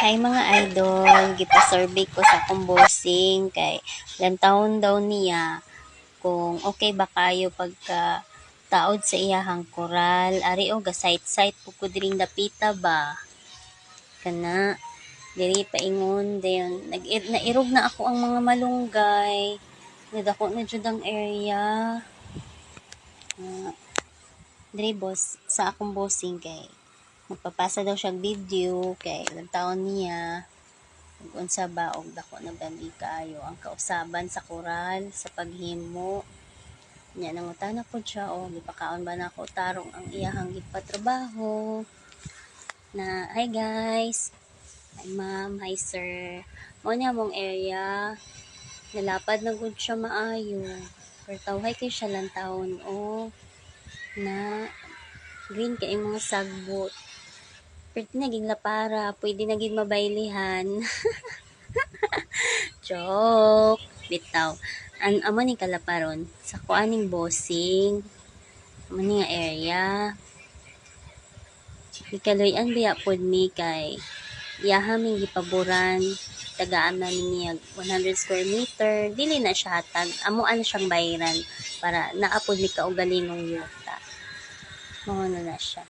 Hi mga idol, gipa-survey ko sa akong bossing kay ilang taon daw niya kung okay ba kayo pagka taod sa iyahang koral, ari o gasite-site pugod ring dapita ba kana diri paingon dayon nairog na ako ang mga malunggay nadako na jud ang area. Diri boss sa akong bossing kay magpapasa daw siyang video kay ilang taon niya ug unsa ba og dako na bandi kaayo ang kausaban sa koral sa paghimo nya nangutana pod siya o gipakaon ba nako tarong ang iyahang gipatrabaho na hi guys, hi ma'am, hi sir, mo niya mong area nalapad na gud siya maayo pero tawhay kay siya lang taon o na green kay mga sagbot pwede naging lapara, pwede naging mabaylihan. Joke! Bitaw. Amo ni kalaparon sa kuaning bossing. Amo ni nga area. Ikaloy-an biya pod mi kay iyaha ming gipaboran tagaan na niya 100 square meter dili na siya hatag amuan na siyang bayaran para naapod mi kaugalingong yuta. Mao na siya.